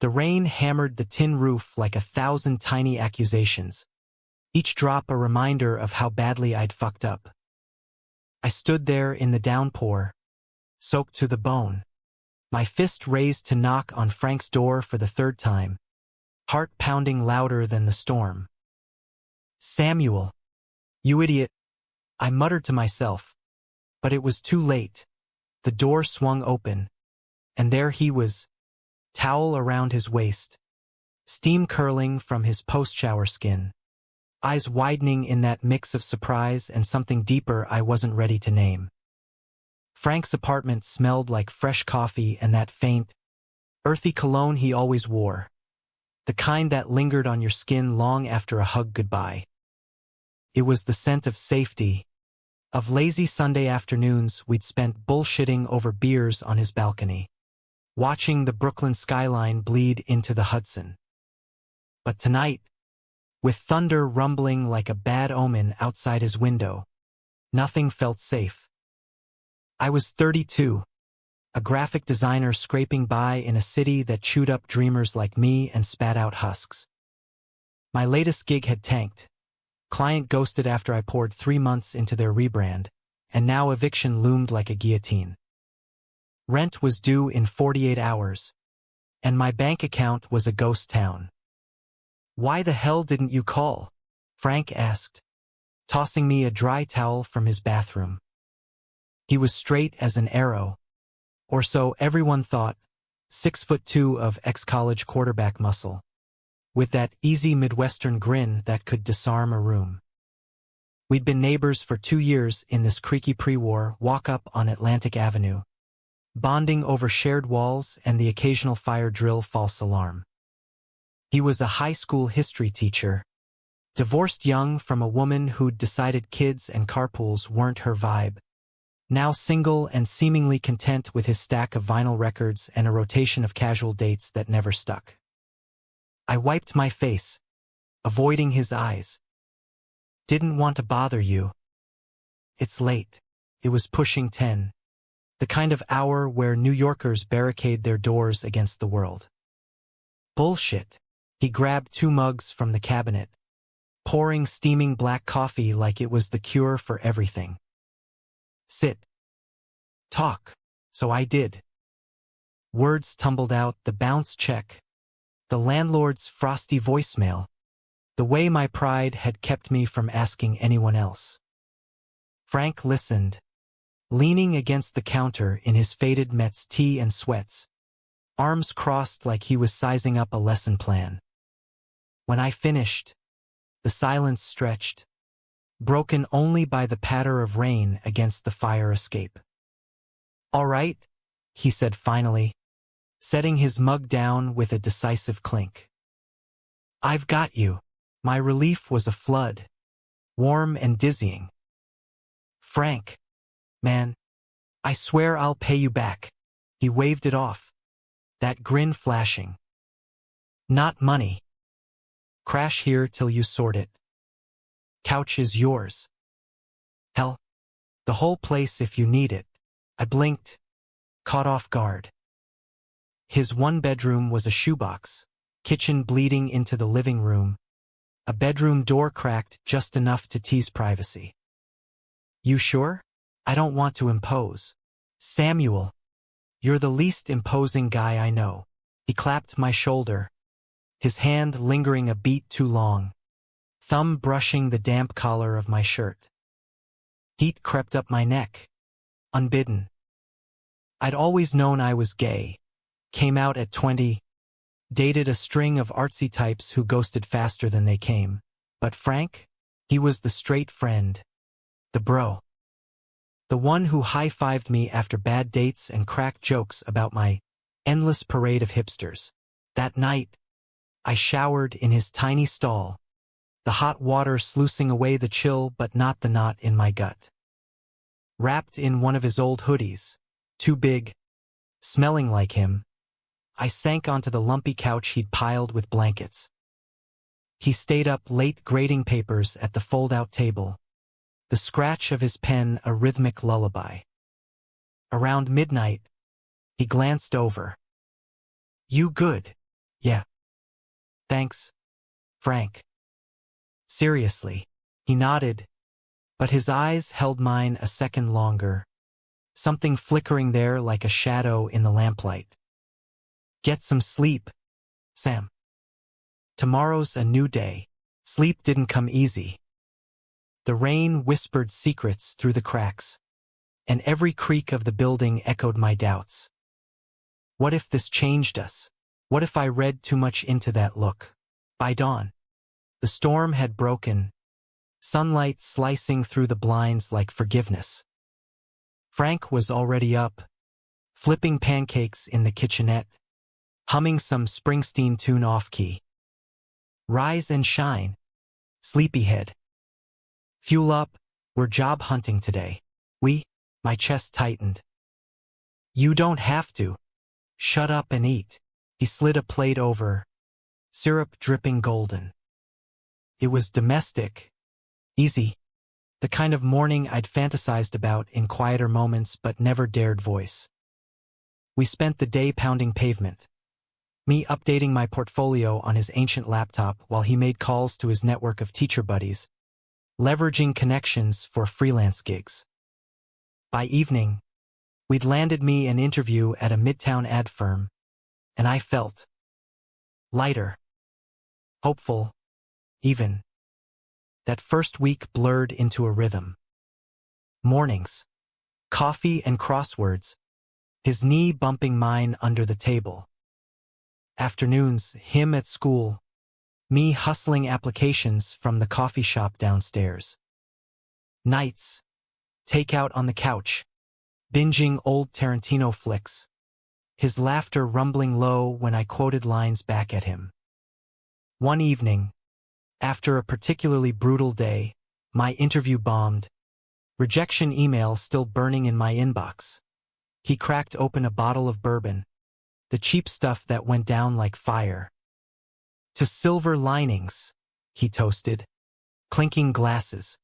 The rain hammered the tin roof like 1,000 tiny accusations, each drop a reminder of how badly I'd fucked up. I stood there in the downpour, soaked to the bone, my fist raised to knock on Frank's door for the third time, heart pounding louder than the storm. "Samuel, you idiot," I muttered to myself, but it was too late. The door swung open, and there he was, towel around his waist, steam curling from his post-shower skin, eyes widening in that mix of surprise and something deeper I wasn't ready to name. Frank's apartment smelled like fresh coffee and that faint, earthy cologne he always wore, the kind that lingered on your skin long after a hug goodbye. It was the scent of safety, of lazy Sunday afternoons we'd spent bullshitting over beers on his balcony, watching the Brooklyn skyline bleed into the Hudson. But tonight, with thunder rumbling like a bad omen outside his window, nothing felt safe. I was 32, a graphic designer scraping by in a city that chewed up dreamers like me and spat out husks. My latest gig had tanked. Client ghosted after I poured 3 months into their rebrand, and now eviction loomed like a guillotine. Rent was due in 48 hours, and my bank account was a ghost town. "Why the hell didn't you call?" Frank asked, tossing me a dry towel from his bathroom. He was straight as an arrow, or so everyone thought, 6'2" of ex-college quarterback muscle, with that easy Midwestern grin that could disarm a room. We'd been neighbors for 2 years in this creaky pre-war walk-up on Atlantic Avenue, bonding over shared walls and the occasional fire drill false alarm. He was a high school history teacher, divorced young from a woman who'd decided kids and carpools weren't her vibe, now single and seemingly content with his stack of vinyl records and a rotation of casual dates that never stuck. I wiped my face, avoiding his eyes. "Didn't want to bother you." "It's late." It was pushing 10, the kind of hour where New Yorkers barricade their doors against the world. "Bullshit." He grabbed 2 mugs from the cabinet, pouring steaming black coffee like it was the cure for everything. "Sit. Talk." So I did. Words tumbled out, the bounce check, the landlord's frosty voicemail, the way my pride had kept me from asking anyone else. Frank listened, leaning against the counter in his faded Mets tee and sweats, arms crossed like he was sizing up a lesson plan. When I finished, the silence stretched, broken only by the patter of rain against the fire escape. "All right," he said finally, setting his mug down with a decisive clink. "I've got you." My relief was a flood, warm and dizzying. "Frank, man, I swear I'll pay you back." He waved it off, that grin flashing. "Not money. Crash here till you sort it. Couch is yours. Hell, the whole place if you need it." I blinked, caught off guard. His 1-bedroom was a shoebox, kitchen bleeding into the living room, a bedroom door cracked just enough to tease privacy. "You sure? I don't want to impose." "Samuel, you're the least imposing guy I know." He clapped my shoulder, his hand lingering a beat too long, thumb brushing the damp collar of my shirt. Heat crept up my neck, unbidden. I'd always known I was gay, came out at 20, dated a string of artsy types who ghosted faster than they came. But Frank? He was the straight friend, the bro. The one who high-fived me after bad dates and cracked jokes about my endless parade of hipsters. That night, I showered in his tiny stall, the hot water sluicing away the chill but not the knot in my gut. Wrapped in one of his old hoodies, too big, smelling like him, I sank onto the lumpy couch he'd piled with blankets. He stayed up late grading papers at the fold-out table, the scratch of his pen a rhythmic lullaby. Around midnight, he glanced over. "You good?" Yeah. Thanks, Frank. Seriously. He nodded, but his eyes held mine a second longer, something flickering there like a shadow in the lamplight. Get some sleep, Sam. Tomorrow's a new day. Sleep didn't come easy. The rain whispered secrets through the cracks, and every creak of the building echoed my doubts. What if this changed us? What if I read too much into that look? By dawn, the storm had broken, sunlight slicing through the blinds like forgiveness. Frank was already up, flipping pancakes in the kitchenette, humming some Springsteen tune off-key. Rise and shine, sleepyhead. Fuel up, we're job hunting today. My chest tightened. You don't have to. Shut up and eat. He slid a plate over, syrup dripping golden. It was domestic, easy, the kind of morning I'd fantasized about in quieter moments but never dared voice. We spent the day pounding pavement, me updating my portfolio on his ancient laptop while he made calls to his network of teacher buddies, leveraging connections for freelance gigs. By evening, we'd landed me an interview at a midtown ad firm, and I felt lighter, hopeful, even. That first week blurred into a rhythm. Mornings, coffee and crosswords, his knee bumping mine under the table. Afternoons, him at school, me hustling applications from the coffee shop downstairs. Nights, takeout on the couch, binging old Tarantino flicks, his laughter rumbling low when I quoted lines back at him. One evening, after a particularly brutal day, my interview bombed, rejection email still burning in my inbox. He cracked open a bottle of bourbon, the cheap stuff that went down like fire. To silver linings, he toasted, clinking glasses.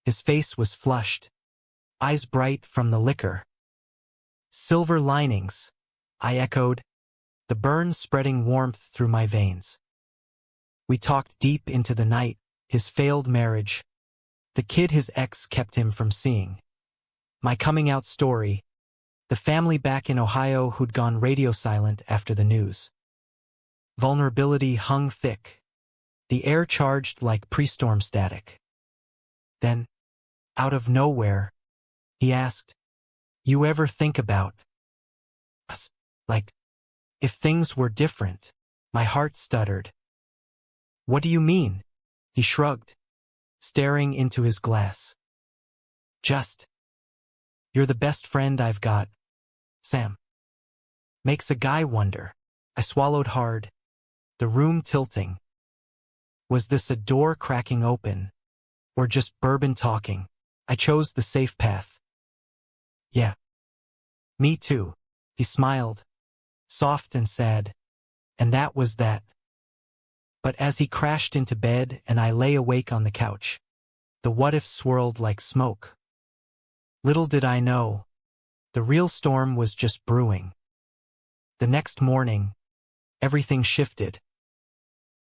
His face was flushed, eyes bright from the liquor. Silver linings, I echoed, the burn spreading warmth through my veins. We talked deep into the night, his failed marriage, the kid his ex kept him from seeing, my coming out story, the family back in Ohio who'd gone radio silent after the news. Vulnerability hung thick, the air charged like pre-storm static. Then, out of nowhere, he asked, "You ever think about us? Like, if things were different?" My heart stuttered. "What do you mean?" He shrugged, staring into his glass. "Just, you're the best friend I've got, Sam." Makes a guy wonder. I swallowed hard, the room tilting. Was this a door cracking open, or just bourbon talking? I chose the safe path. "Yeah. Me too." He smiled, soft and sad, and that was that. But as he crashed into bed and I lay awake on the couch, the what-if swirled like smoke. Little did I know, the real storm was just brewing. The next morning, everything shifted.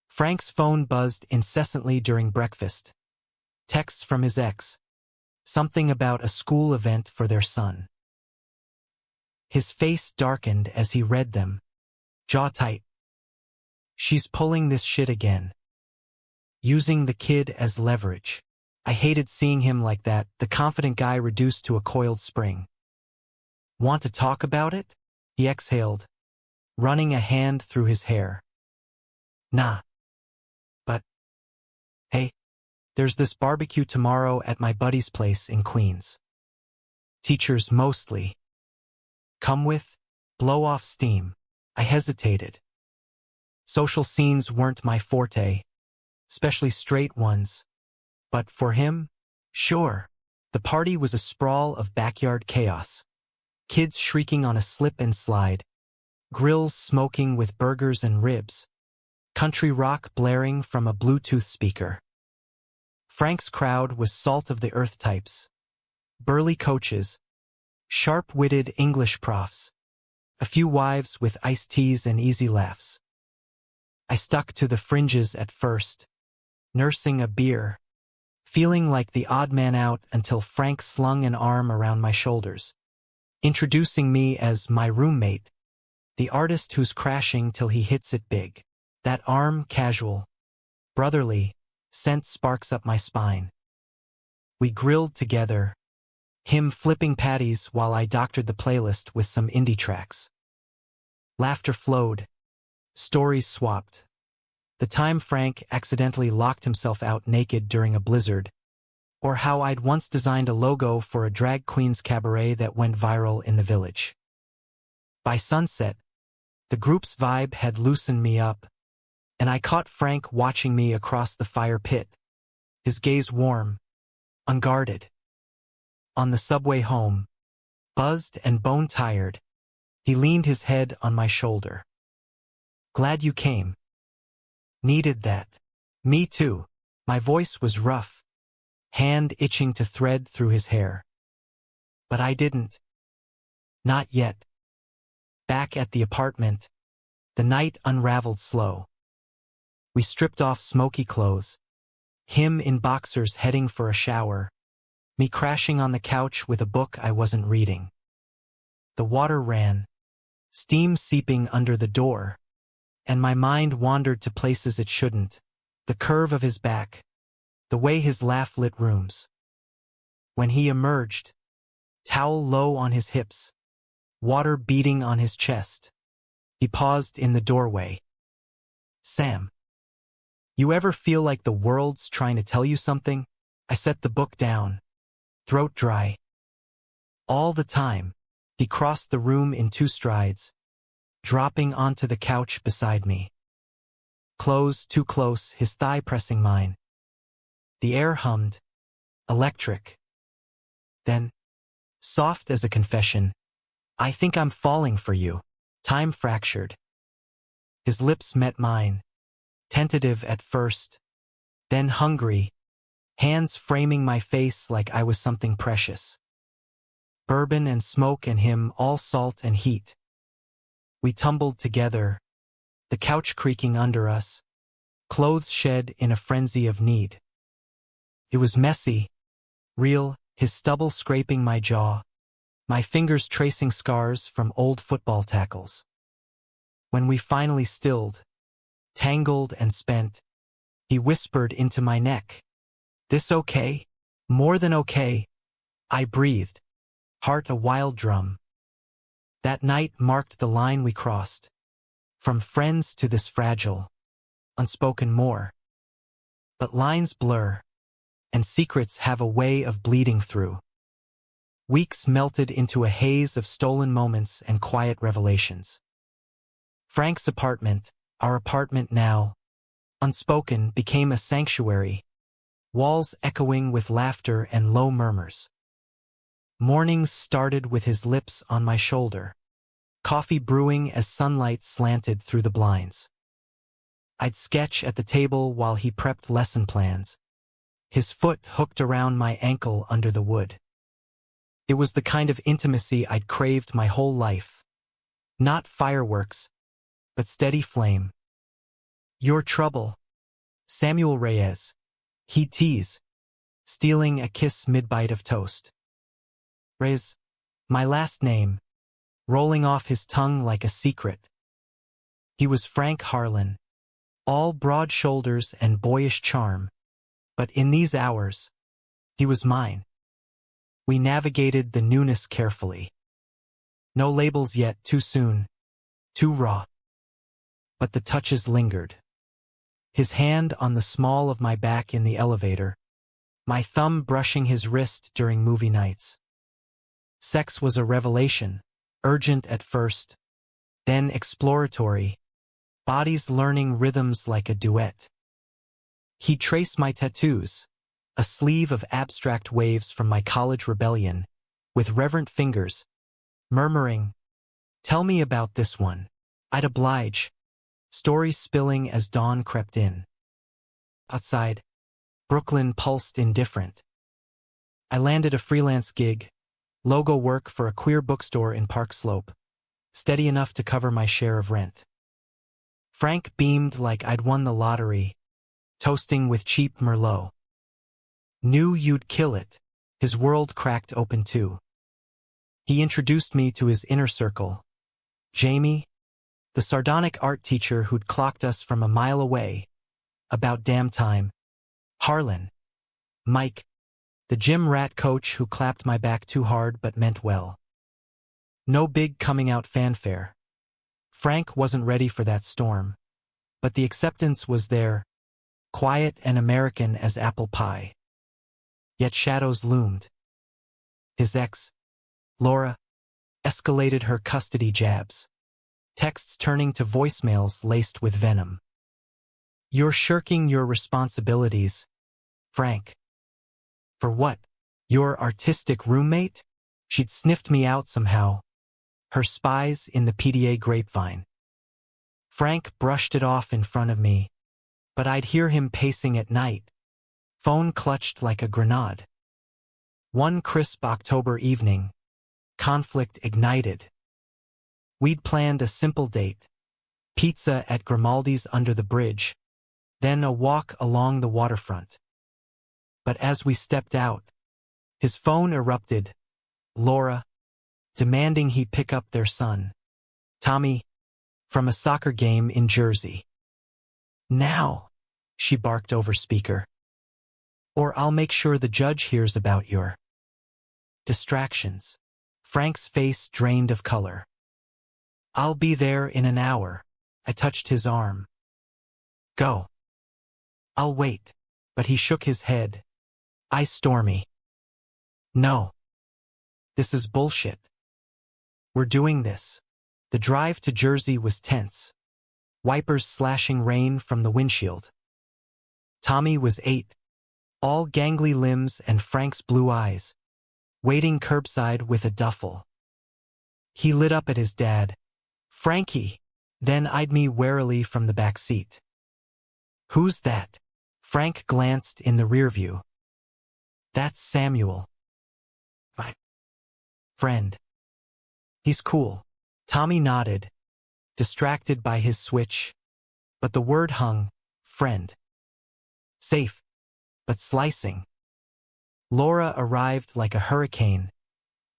Frank's phone buzzed incessantly during breakfast. Texts from his ex. Something about a school event for their son. His face darkened as he read them, jaw tight. She's pulling this shit again. Using the kid as leverage. I hated seeing him like that, the confident guy reduced to a coiled spring. Want to talk about it? He exhaled, running a hand through his hair. Nah. But, hey, there's this barbecue tomorrow at my buddy's place in Queens. Teachers mostly. Come with? Blow off steam. I hesitated. Social scenes weren't my forte, especially straight ones. But for him, sure. The party was a sprawl of backyard chaos. Kids shrieking on a slip and slide. Grills smoking with burgers and ribs. Country rock blaring from a Bluetooth speaker. Frank's crowd was salt of the earth types. Burly coaches. Sharp-witted English profs. A few wives with iced teas and easy laughs. I stuck to the fringes at first, nursing a beer, feeling like the odd man out until Frank slung an arm around my shoulders, introducing me as my roommate, the artist who's crashing till he hits it big. That arm, casual, brotherly, sent sparks up my spine. We grilled together, him flipping patties while I doctored the playlist with some indie tracks. Laughter flowed, stories swapped. The time Frank accidentally locked himself out naked during a blizzard, or how I'd once designed a logo for a drag queen's cabaret that went viral in the village. By sunset, the group's vibe had loosened me up, and I caught Frank watching me across the fire pit, his gaze warm, unguarded. On the subway home, buzzed and bone-tired, he leaned his head on my shoulder. "Glad you came. Needed that." "Me too." My voice was rough, hand itching to thread through his hair. But I didn't. Not yet. Back at the apartment, the night unraveled slow. We stripped off smoky clothes, him in boxers heading for a shower, me crashing on the couch with a book I wasn't reading. The water ran, steam seeping under the door, and my mind wandered to places it shouldn't, the curve of his back, the way his laugh lit rooms. When he emerged, towel low on his hips, water beating on his chest, he paused in the doorway. "Sam, you ever feel like the world's trying to tell you something?" I set the book down, throat dry. All the time, he crossed the room in 2 strides, dropping onto the couch beside me. Close, too close, his thigh pressing mine. The air hummed, electric. Then, soft as a confession, "I think I'm falling for you." Time fractured. His lips met mine, tentative at first, then hungry, hands framing my face like I was something precious. Bourbon and smoke and him, all salt and heat. We tumbled together, the couch creaking under us, clothes shed in a frenzy of need. It was messy, real, his stubble scraping my jaw, my fingers tracing scars from old football tackles. When we finally stilled, tangled and spent, he whispered into my neck, "This okay?" "More than okay," I breathed, heart a wild drum. That night marked the line we crossed, from friends to this fragile, unspoken more. But lines blur, and secrets have a way of bleeding through. Weeks melted into a haze of stolen moments and quiet revelations. Frank's apartment, our apartment now, unspoken, became a sanctuary, walls echoing with laughter and low murmurs. Mornings started with his lips on my shoulder, coffee brewing as sunlight slanted through the blinds. I'd sketch at the table while he prepped lesson plans, his foot hooked around my ankle under the wood. It was the kind of intimacy I'd craved my whole life. Not fireworks, but steady flame. "Your trouble, Samuel Reyes," he'd tease, stealing a kiss mid-bite of toast. Reyes, my last name, rolling off his tongue like a secret. He was Frank Harlan, all broad shoulders and boyish charm, but in these hours, he was mine. We navigated the newness carefully. No labels yet, too soon, too raw. But the touches lingered. His hand on the small of my back in the elevator, my thumb brushing his wrist during movie nights. Sex was a revelation, urgent at first, then exploratory, bodies learning rhythms like a duet. He traced my tattoos, a sleeve of abstract waves from my college rebellion, with reverent fingers, murmuring, "Tell me about this one." I'd oblige, stories spilling as dawn crept in. Outside, Brooklyn pulsed indifferent. I landed a freelance gig, logo work for a queer bookstore in Park Slope, steady enough to cover my share of rent. Frank beamed like I'd won the lottery, toasting with cheap Merlot. Knew you'd kill it. His world cracked open too. He introduced me to his inner circle. Jamie, the sardonic art teacher who'd clocked us from a mile away. About damn time. Harlan. Mike, the gym rat coach who clapped my back too hard but meant well. No big coming out fanfare. Frank wasn't ready for that storm. But the acceptance was there, quiet and American as apple pie. Yet shadows loomed. His ex, Laura, escalated her custody jabs. Texts turning to voicemails laced with venom. You're shirking your responsibilities, Frank. For what? Your artistic roommate? She'd sniffed me out somehow. Her spies in the PDA grapevine. Frank brushed it off in front of me, but I'd hear him pacing at night, phone clutched like a grenade. One crisp October evening, conflict ignited. We'd planned a simple date, pizza at Grimaldi's under the bridge, then a walk along the waterfront. But as we stepped out, his phone erupted, Laura, demanding he pick up their son, Tommy, from a soccer game in Jersey. Now, she barked over speaker. Or I'll make sure the judge hears about your distractions. Frank's face drained of color. I'll be there in an hour. I touched his arm. Go. I'll wait. But he shook his head. Eyes stormy. No. This is bullshit. We're doing this. The drive to Jersey was tense. Wipers slashing rain from the windshield. Tommy was 8. All gangly limbs and Frank's blue eyes. Waiting curbside with a duffel. He lit up at his dad. Frankie. Then eyed me warily from the back seat. Who's that? Frank glanced in the rearview. That's Samuel. My friend. He's cool. Tommy nodded, distracted by his switch, but the word hung, friend. Safe, but slicing. Laura arrived like a hurricane,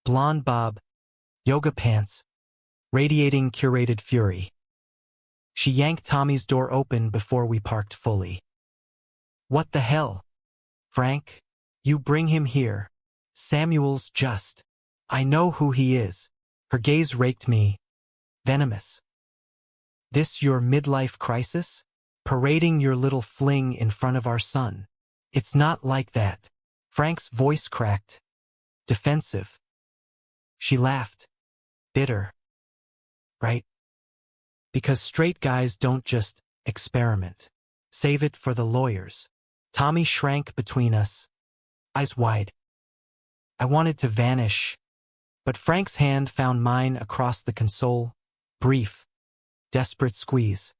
blonde bob, yoga pants, radiating curated fury. She yanked Tommy's door open before we parked fully. What the hell? Frank, you bring him here. Samuel's just. I know who he is. Her gaze raked me. Venomous. This your midlife crisis? Parading your little fling in front of our son. It's not like that. Frank's voice cracked. Defensive. She laughed. Bitter. Right? Because straight guys don't just experiment. Save it for the lawyers. Tommy shrank between us, eyes wide. I wanted to vanish, but Frank's hand found mine across the console. Brief, desperate squeeze.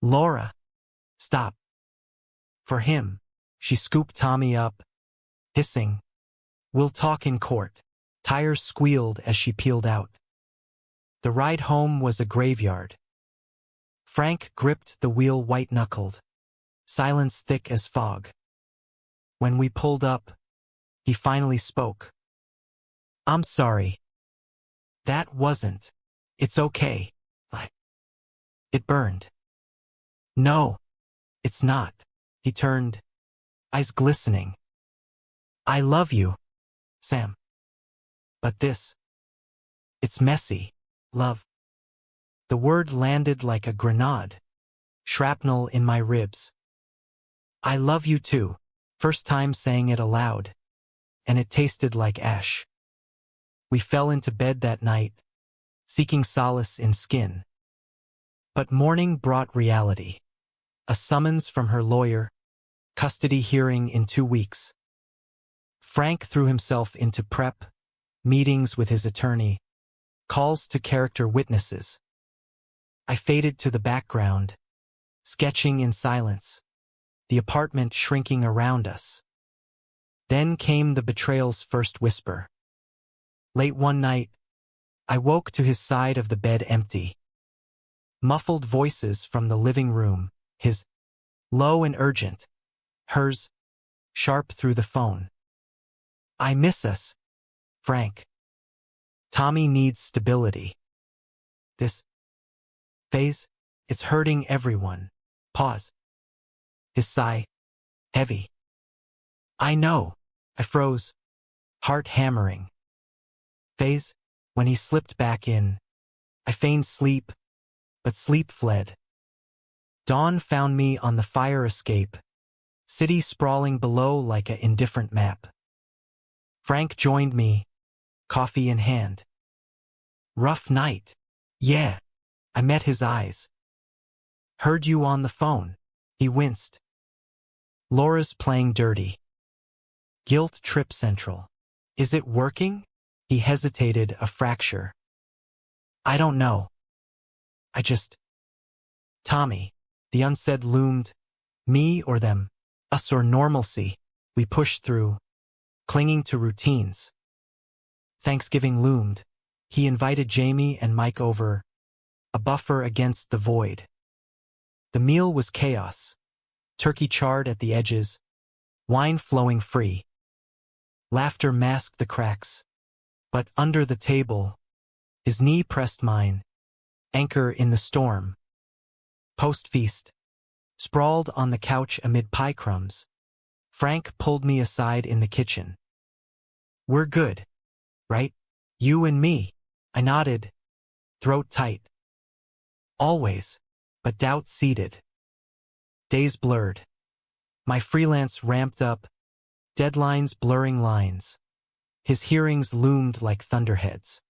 Laura, stop. For him, she scooped Tommy up, hissing. We'll talk in court. Tires squealed as she peeled out. The ride home was a graveyard. Frank gripped the wheel white-knuckled, silence thick as fog. When we pulled up, he finally spoke. I'm sorry. That wasn't. It's okay. It burned. No, it's not. He turned, eyes glistening. I love you, Sam. But this. It's messy, love. The word landed like a grenade. Shrapnel in my ribs. I love you too. First time saying it aloud. And it tasted like ash. We fell into bed that night, seeking solace in skin. But morning brought reality. A summons from her lawyer, custody hearing in 2 weeks. Frank threw himself into prep, meetings with his attorney, calls to character witnesses. I faded to the background, sketching in silence, the apartment shrinking around us. Then came the betrayal's first whisper. Late one night, I woke to his side of the bed empty. Muffled voices from the living room, his low and urgent, hers sharp through the phone. I miss us, Frank. Tommy needs stability. This phase, it's hurting everyone. Pause. His sigh, heavy. I know. I froze, heart hammering. Phase, when he slipped back in, I feigned sleep, but sleep fled. Dawn found me on the fire escape, city sprawling below like an indifferent map. Frank joined me, coffee in hand. Rough night. Yeah. I met his eyes. Heard you on the phone. He winced. Laura's playing dirty. Guilt trip central. Is it working? He hesitated, a fracture. I don't know. I just... Tommy. The unsaid loomed. Me or them. Us or normalcy. We pushed through, clinging to routines. Thanksgiving loomed. He invited Jamie and Mike over, a buffer against the void. The meal was chaos. Turkey charred at the edges, wine flowing free. Laughter masked the cracks, but under the table, his knee pressed mine, anchor in the storm. Post-feast, sprawled on the couch amid pie crumbs, Frank pulled me aside in the kitchen. We're good, right? You and me. I nodded, throat tight. Always, but doubt seeded. Days blurred. My freelance ramped up, deadlines blurring lines. His hearings loomed like thunderheads.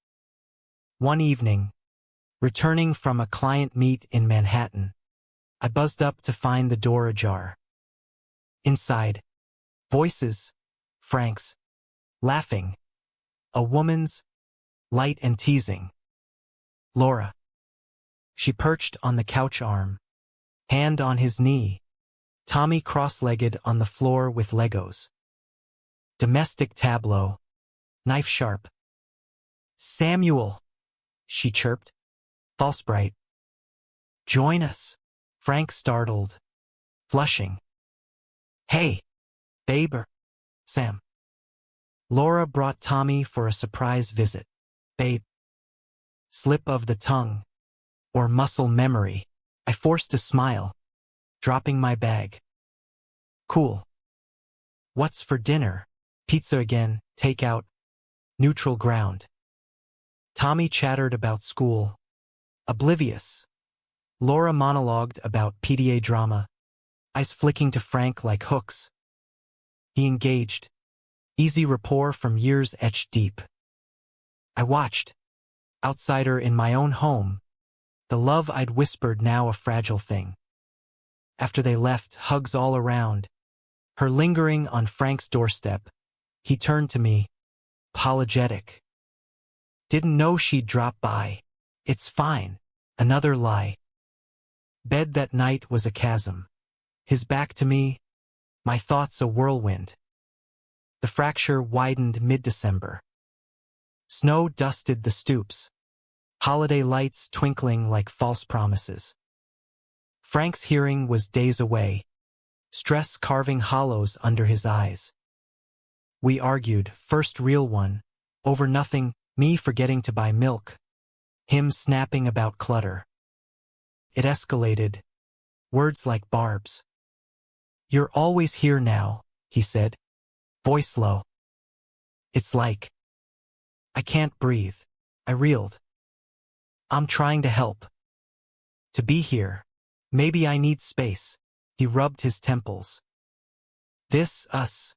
One evening, returning from a client meet in Manhattan, I buzzed up to find the door ajar. Inside, voices, Frank's, laughing. A woman's, light and teasing. Laura. She perched on the couch arm, hand on his knee. Tommy cross-legged on the floor with Legos. Domestic tableau, knife sharp. Samuel, she chirped, false bright. Join us, Frank startled, flushing. Hey, babe, Sam. Laura brought Tommy for a surprise visit. Babe. Slip of the tongue, or muscle memory. I forced a smile, dropping my bag. Cool. What's for dinner? Pizza again, takeout, neutral ground. Tommy chattered about school, oblivious. Laura monologued about PDA drama, eyes flicking to Frank like hooks. He engaged, easy rapport from years etched deep. I watched, outsider in my own home, the love I'd whispered now a fragile thing. After they left, hugs all around, her lingering on Frank's doorstep, he turned to me, apologetic. Didn't know she'd drop by. It's fine. Another lie. Bed that night was a chasm. His back to me, my thoughts a whirlwind. The fracture widened mid-December. Snow dusted the stoops, holiday lights twinkling like false promises. Frank's hearing was days away, stress carving hollows under his eyes. We argued, first real one, over nothing, me forgetting to buy milk, him snapping about clutter. It escalated, words like barbs. You're always here now, he said, voice low. It's like I can't breathe. I reeled. I'm trying to help. To be here. Maybe I need space. He rubbed his temples. This, us.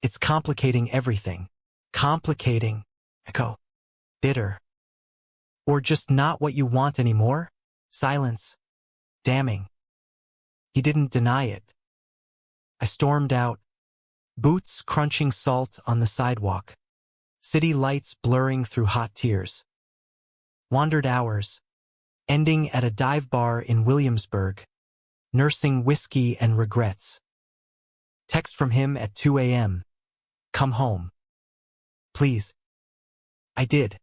It's complicating everything. Complicating. Echo. Bitter. Or just not what you want anymore? Silence. Damning. He didn't deny it. I stormed out. Boots crunching salt on the sidewalk. City lights blurring through hot tears. Wandered hours, ending at a dive bar in Williamsburg, nursing whiskey and regrets. Text from him at 2 a.m. Come home. Please. I did.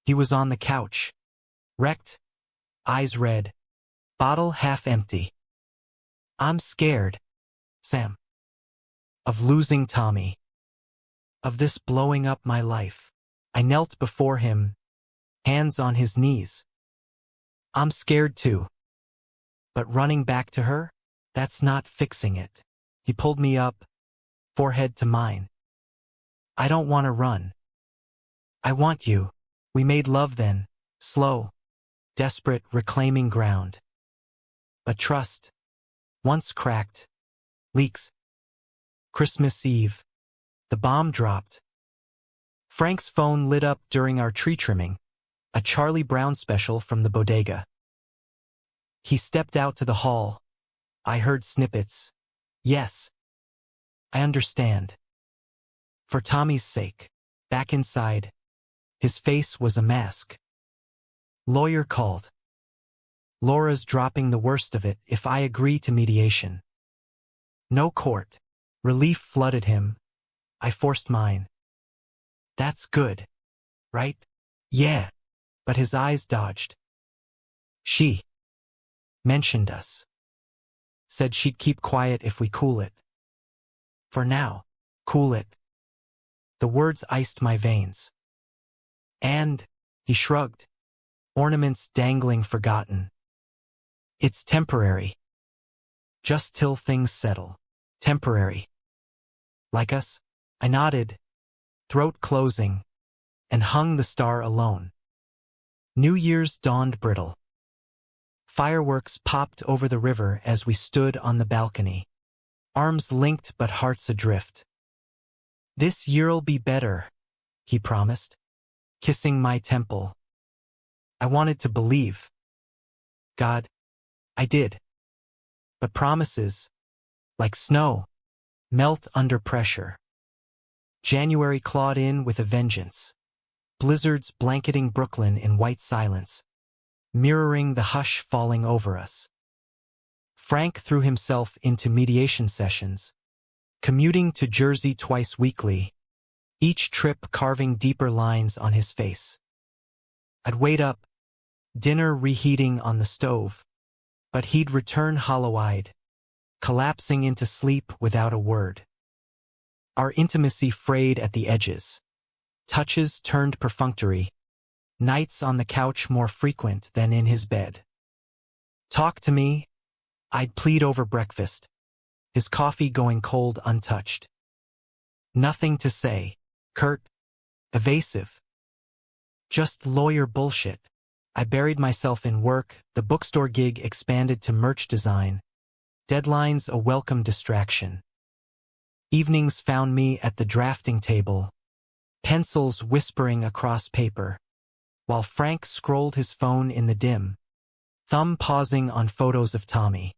He was on the couch, wrecked, eyes red, bottle half empty. I'm scared, Sam. Of losing Tommy. Of this blowing up my life. I knelt before him, hands on his knees. I'm scared too. But running back to her? That's not fixing it. He pulled me up, forehead to mine. I don't want to run. I want you. We made love then, slow, desperate, reclaiming ground. But trust, once cracked, leaks. Christmas Eve. The bomb dropped. Frank's phone lit up during our tree trimming, a Charlie Brown special from the bodega. He stepped out to the hall. I heard snippets. Yes. I understand. For Tommy's sake. Back inside. His face was a mask. Lawyer called. Laura's dropping the worst of it if I agree to mediation. No court. Relief flooded him. I forced mine. That's good. Right? Yeah. But his eyes dodged. She mentioned us. Said she'd keep quiet if we cool it. For now. Cool it. The words iced my veins. And, he shrugged. Ornaments dangling forgotten. It's temporary. Just till things settle. Temporary. Like us? I nodded, throat closing, and hung the star alone. New Year's dawned brittle. Fireworks popped over the river as we stood on the balcony. Arms linked but hearts adrift. This year'll be better, he promised, kissing my temple. I wanted to believe. God, I did. But promises, like snow, melt under pressure. January clawed in with a vengeance. Blizzards blanketing Brooklyn in white silence, mirroring the hush falling over us. Frank threw himself into mediation sessions, commuting to Jersey twice weekly, each trip carving deeper lines on his face. I'd wait up, dinner reheating on the stove, but he'd return hollow-eyed, collapsing into sleep without a word. Our intimacy frayed at the edges. Touches turned perfunctory, nights on the couch more frequent than in his bed. Talk to me, I'd plead over breakfast, his coffee going cold untouched. Nothing to say, curt, evasive. Just lawyer bullshit. I buried myself in work, the bookstore gig expanded to merch design. Deadlines a welcome distraction. Evenings found me at the drafting table, pencils whispering across paper, while Frank scrolled his phone in the dim, thumb pausing on photos of Tommy.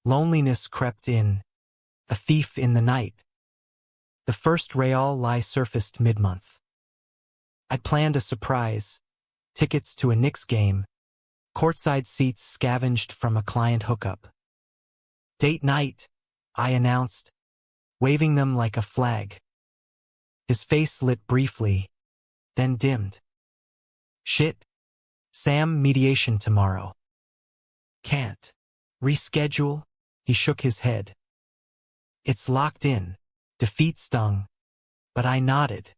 Loneliness crept in, a thief in the night. The first real lie surfaced mid-month. I'd planned a surprise, tickets to a Knicks game, courtside seats scavenged from a client hookup. Date night, I announced, waving them like a flag. His face lit briefly, then dimmed. Shit. Sam, mediation tomorrow. Can't. Reschedule? He shook his head. It's locked in. Defeat stung. But I nodded.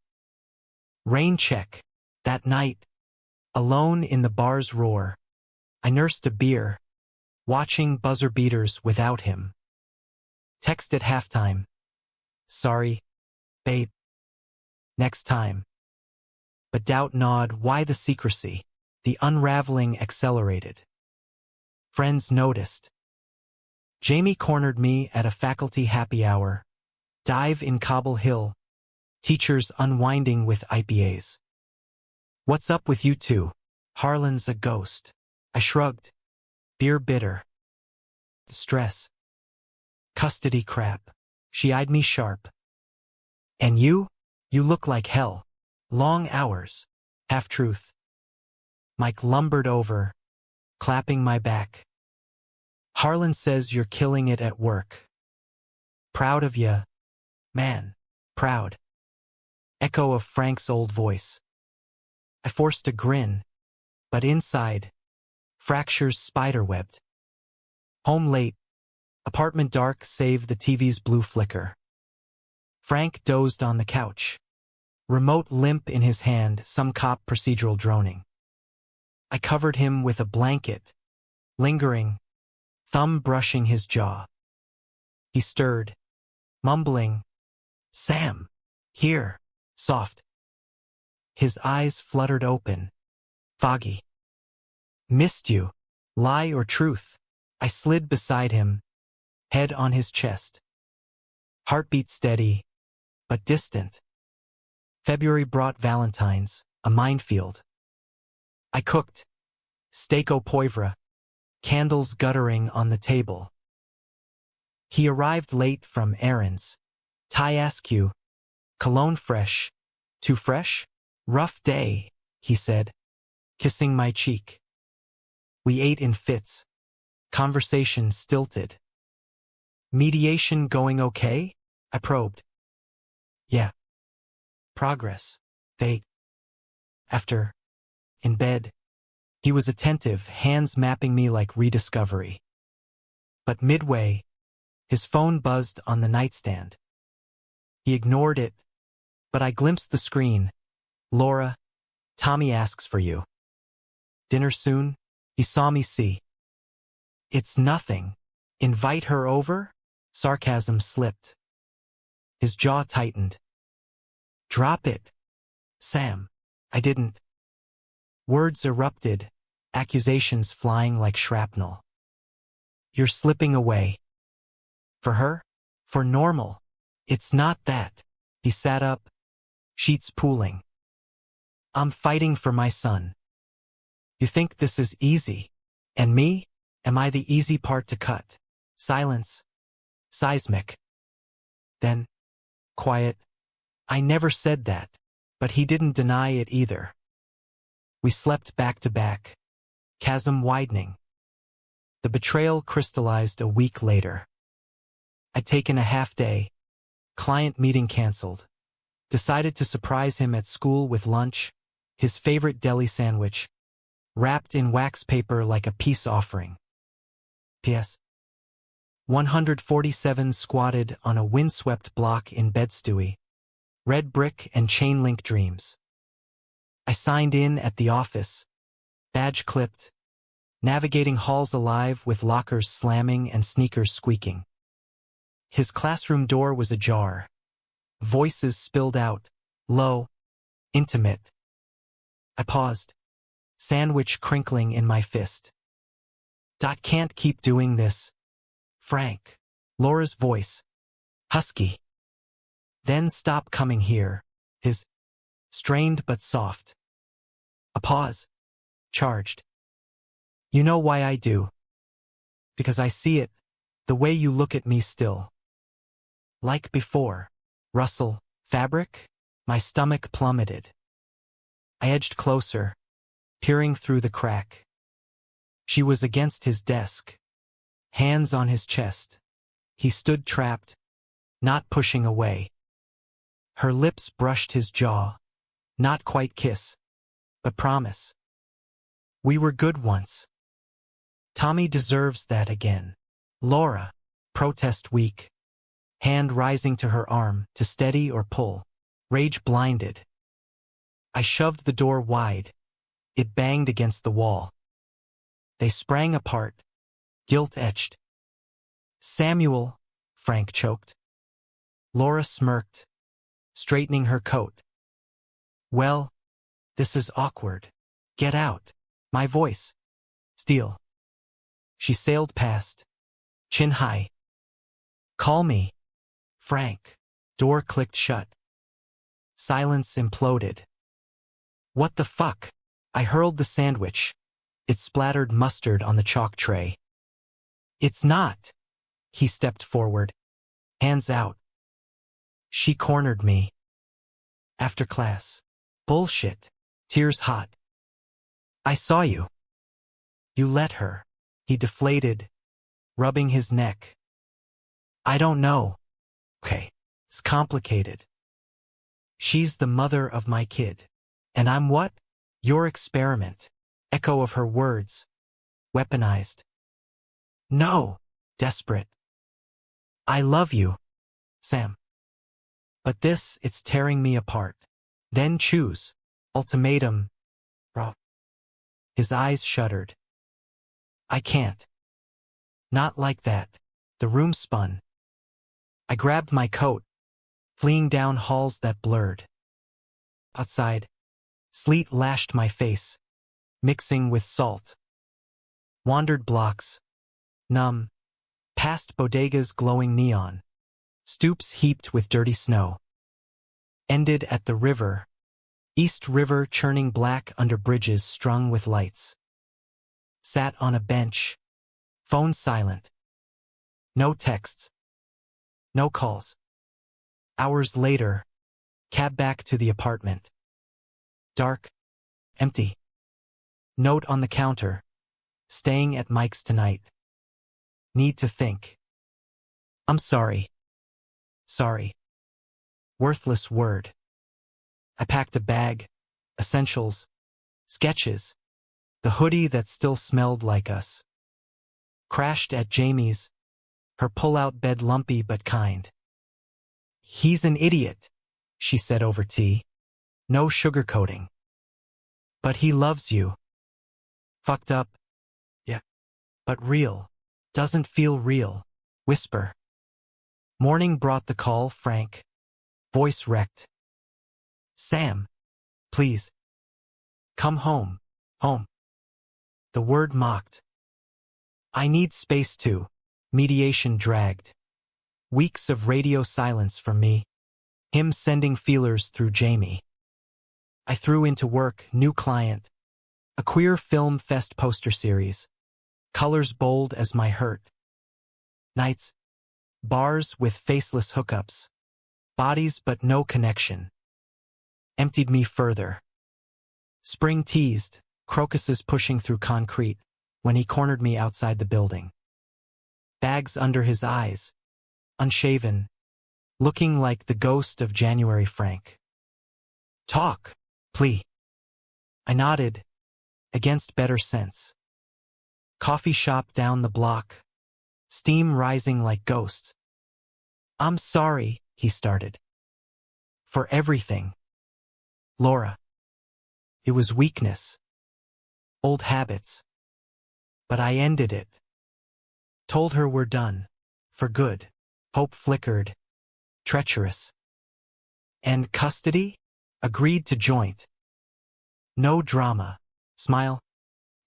Rain check. That night, alone in the bar's roar, I nursed a beer, watching buzzer beaters without him. Text at halftime. Sorry, babe. Next time. But doubt gnawed. Why the secrecy? The unraveling accelerated. Friends noticed. Jamie cornered me at a faculty happy hour. Dive in Cobble Hill. Teachers unwinding with IPAs. What's up with you two? Harlan's a ghost. I shrugged. Beer bitter. Stress. Custody crap. She eyed me sharp. And you? You look like hell. Long hours. Half-truth. Mike lumbered over, clapping my back. Harlan says you're killing it at work. Proud of ya. Man. Proud. Echo of Frank's old voice. I forced a grin, but inside, fractures spiderwebbed. Home late, apartment dark save the TV's blue flicker. Frank dozed on the couch. Remote limp in his hand, some cop procedural droning. I covered him with a blanket, lingering, thumb brushing his jaw. He stirred, mumbling, "Sam, here," soft. His eyes fluttered open, foggy. "Missed you. Lie or truth?" I slid beside him, head on his chest. Heartbeat steady, but distant. February brought Valentine's, a minefield. I cooked, steak au poivre, candles guttering on the table. He arrived late from errands. Tie askew, cologne fresh. Too fresh? Rough day, he said, kissing my cheek. We ate in fits. Conversation stilted. Mediation going okay? I probed. Yeah. Progress. Vague. After. In bed. He was attentive, hands mapping me like rediscovery. But midway, his phone buzzed on the nightstand. He ignored it, but I glimpsed the screen. "Laura, Tommy asks for you." "Dinner soon?" He saw me see. "It's nothing. Invite her over?" Sarcasm slipped. His jaw tightened. "Drop it, Sam." I didn't. Words erupted, accusations flying like shrapnel. "You're slipping away." "For her? For normal? It's not that." He sat up, sheets pooling. "I'm fighting for my son. You think this is easy? And me? Am I the easy part to cut?" Silence. Seismic. Then, quiet. "I never said that." But he didn't deny it either. We slept back to back, chasm widening. The betrayal crystallized a week later. I'd taken a half day, client meeting canceled. Decided to surprise him at school with lunch, his favorite deli sandwich, wrapped in wax paper like a peace offering. P.S. 147 squatted on a windswept block in Bed-Stuy. Red brick and chain link dreams. I signed in at the office, badge clipped, navigating halls alive with lockers slamming and sneakers squeaking. His classroom door was ajar. Voices spilled out, low, intimate. I paused, sandwich crinkling in my fist. "Can't keep doing this, Frank." Laura's voice, husky. "Then stop coming here." His, strained but soft. A pause, charged. "You know why I do. Because I see it, the way you look at me still. Like before." Rustle, fabric? My stomach plummeted. I edged closer, peering through the crack. She was against his desk, hands on his chest. He stood trapped, not pushing away. Her lips brushed his jaw, not quite kiss, but promise. "We were good once. Tommy deserves that again." Laura, protest weak. Hand rising to her arm, to steady or pull. Rage blinded. I shoved the door wide. It banged against the wall. They sprang apart, guilt-etched. "Samuel," Frank choked. Laura smirked, straightening her coat. "Well, this is awkward. Get out." My voice. Steel. She sailed past, chin high. "Call me, Frank." Door clicked shut. Silence imploded. "What the fuck?" I hurled the sandwich. It splattered mustard on the chalk tray. "It's not." He stepped forward, hands out. "She cornered me. After class." "Bullshit." Tears hot. "I saw you. You let her." He deflated, rubbing his neck. "I don't know." "Okay, it's complicated. She's the mother of my kid. And I'm what? Your experiment." Echo of her words. weaponized. No, desperate. I love you, Sam. But this, it's tearing me apart. Then choose. Ultimatum. Bro. His eyes shuddered. I can't. Not like that. The room spun. I grabbed my coat, fleeing down halls that blurred. Outside, sleet lashed my face, mixing with salt. Wandered blocks, numb, past bodegas glowing neon, stoops heaped with dirty snow. Ended at the river, East River churning black under bridges strung with lights. Sat on a bench, phone silent. No texts. No calls. Hours later, cab back to the apartment. Dark, empty. Note on the counter. Staying at Mike's tonight. Need to think. I'm sorry. Sorry. Worthless word. I packed a bag, essentials, sketches, the hoodie that still smelled like us. Crashed at Jamie's, her pull-out bed lumpy but kind. He's an idiot, she said over tea. No sugarcoating. But he loves you. Fucked up. Yeah. But real. Doesn't feel real. Whisper. Morning brought the call, Frank. Voice wrecked. Sam. Please. Come home. Home. The word mocked. I need space too. Mediation dragged. Weeks of radio silence from me. Him sending feelers through Jamie. I threw into work, new client. A queer film fest poster series. Colors bold as my hurt. Nights. Bars with faceless hookups. Bodies but no connection. Emptied me further. Spring teased, crocuses pushing through concrete, when he cornered me outside the building. Bags under his eyes. Unshaven. Looking like the ghost of January Frank. Talk, plea. I nodded, against better sense. Coffee shop down the block. Steam rising like ghosts. I'm sorry, he started. For everything. Laura. It was weakness. Old habits. But I ended it. Told her we're done. For good. Hope flickered. Treacherous. And custody? Agreed to joint. No drama. Smile.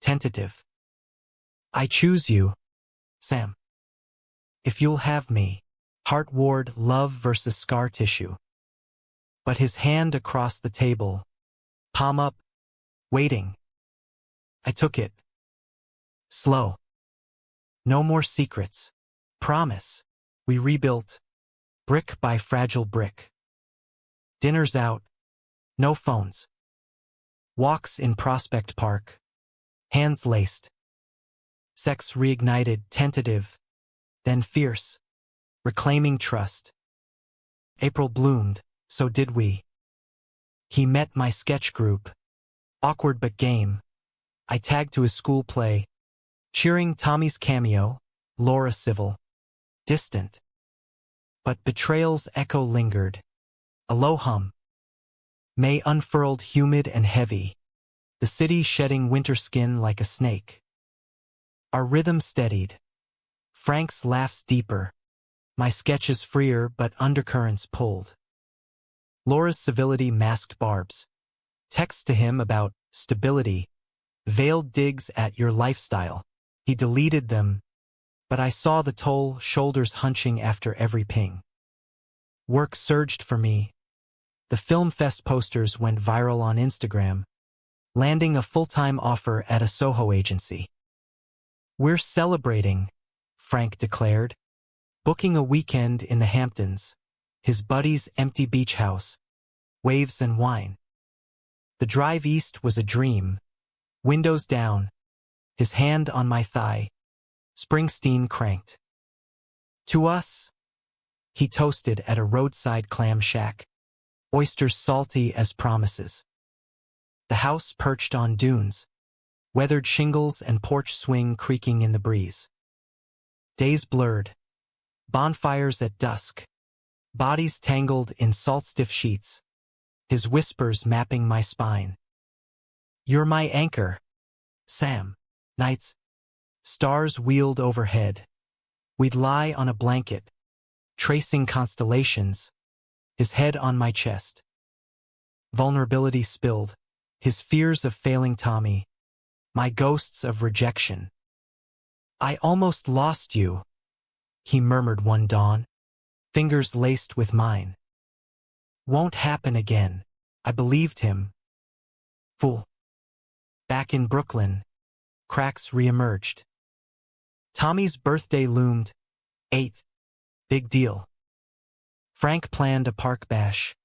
Tentative. I choose you, Sam. If you'll have me. Heart ward, love versus scar tissue. But his hand across the table. Palm up. Waiting. I took it. Slow. No more secrets. Promise. We rebuilt. Brick by fragile brick. Dinner's out. No phones. Walks in Prospect Park. Hands laced. Sex reignited, tentative. Then fierce. Reclaiming trust. April bloomed, so did we. He met my sketch group. Awkward but game. I tagged to his school play. Cheering Tommy's cameo, Laura civil. Distant. But betrayal's echo lingered. A low hum. May unfurled humid and heavy. The city shedding winter skin like a snake. Our rhythm steadied. Frank's laughs deeper. My sketches freer but undercurrents pulled. Laura's civility masked barbs. Texts to him about stability. Veiled digs at your lifestyle. He deleted them, but I saw the toll, shoulders hunching after every ping. Work surged for me. The Film Fest posters went viral on Instagram, landing a full-time offer at a Soho agency. We're celebrating, Frank declared, booking a weekend in the Hamptons, his buddy's empty beach house, waves and wine. The drive east was a dream, windows down, his hand on my thigh, Springsteen cranked. To us, he toasted at a roadside clam shack, oysters salty as promises. The house perched on dunes, weathered shingles and porch swing creaking in the breeze. Days blurred. Bonfires at dusk. Bodies tangled in salt-stiff sheets. His whispers mapping my spine. "You're my anchor, Sam." Nights. Stars wheeled overhead. We'd lie on a blanket, tracing constellations, his head on my chest. Vulnerability spilled, his fears of failing Tommy, my ghosts of rejection. "I almost lost you," he murmured one dawn, fingers laced with mine. "Won't happen again," I believed him. Fool. Back in Brooklyn, cracks reemerged. Tommy's birthday loomed. 8th. Big deal. Frank planned a park bash,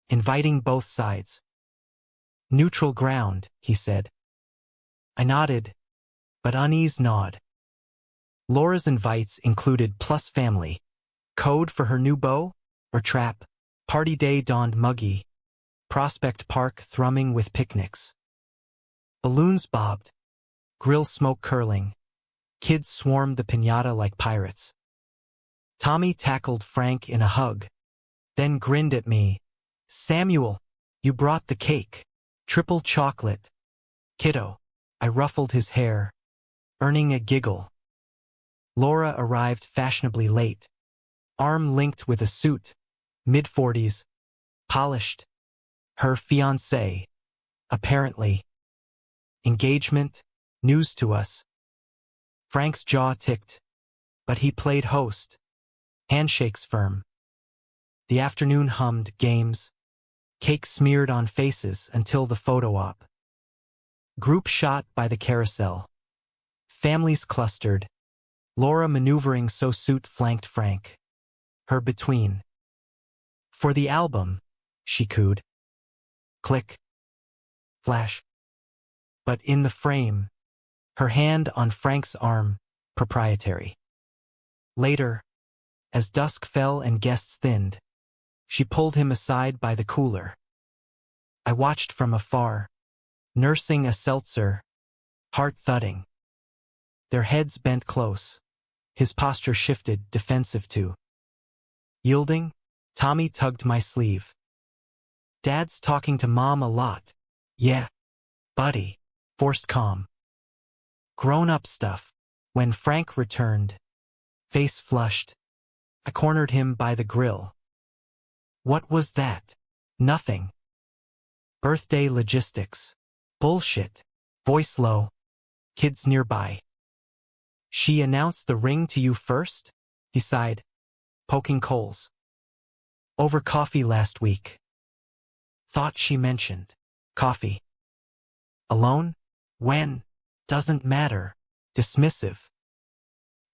inviting both sides. "Neutral ground," he said. I nodded, but unease gnawed. Laura's invites included plus family, code for her new beau, or trap. Party day dawned muggy, Prospect Park thrumming with picnics. Balloons bobbed, grill smoke curling. Kids swarmed the piñata like pirates. Tommy tackled Frank in a hug, then grinned at me. "Samuel, you brought the cake. Triple chocolate." "Kiddo." I ruffled his hair, earning a giggle. Laura arrived fashionably late, arm linked with a suit, mid-40s, polished. Her fiancé, apparently. Engagement, news to us. Frank's jaw ticked, but he played host, handshakes firm. The afternoon hummed games, cake smeared on faces until the photo op. Group shot by the carousel. Families clustered, Laura maneuvering so suit flanked Frank. Her between. "For the album," she cooed. Click. Flash. But in the frame, her hand on Frank's arm, proprietary. Later, as dusk fell and guests thinned, she pulled him aside by the cooler. I watched from afar, nursing a seltzer, heart thudding. Their heads bent close, his posture shifted, defensive too. Yielding, Tommy tugged my sleeve. "Dad's talking to Mom a lot." "Yeah, buddy." Forced calm. Grown-up stuff. When Frank returned, face flushed, I cornered him by the grill. "What was that?" "Nothing." "Birthday logistics." "Bullshit." Voice low. Kids nearby. "She announced the ring to you first?" He sighed, poking coals. "Over coffee last week." "Thought she mentioned." "Coffee." "Alone? When?" "Doesn't matter." Dismissive.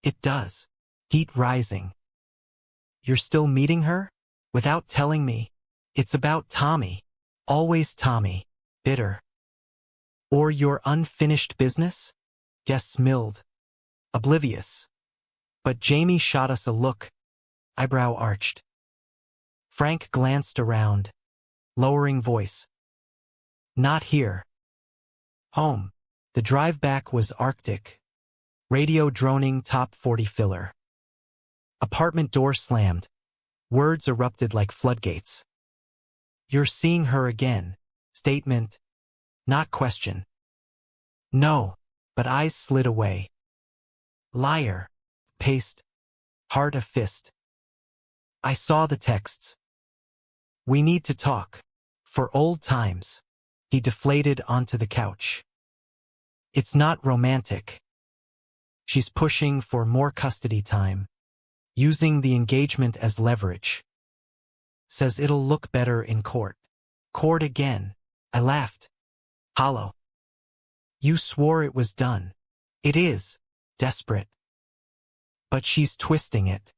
"It does." Heat rising. "You're still meeting her?" "Without telling me." "It's about Tommy." "Always Tommy." Bitter. "Or your unfinished business?" Guests milled. Oblivious. But Jamie shot us a look, eyebrow arched. Frank glanced around, lowering voice. "Not here." Home. The drive back was Arctic. Radio droning top 40 filler. Apartment door slammed. Words erupted like floodgates. "You're seeing her again." Statement, not question. "No," but eyes slid away. "Liar." Paste. Heart a fist. I saw the texts. "We need to talk. For old times." He deflated onto the couch. "It's not romantic." She's pushing for more custody time, using the engagement as leverage. Says it'll look better in court. "Court again." I laughed. Hollow. "You swore it was done." "It is." Desperate. "But she's twisting it."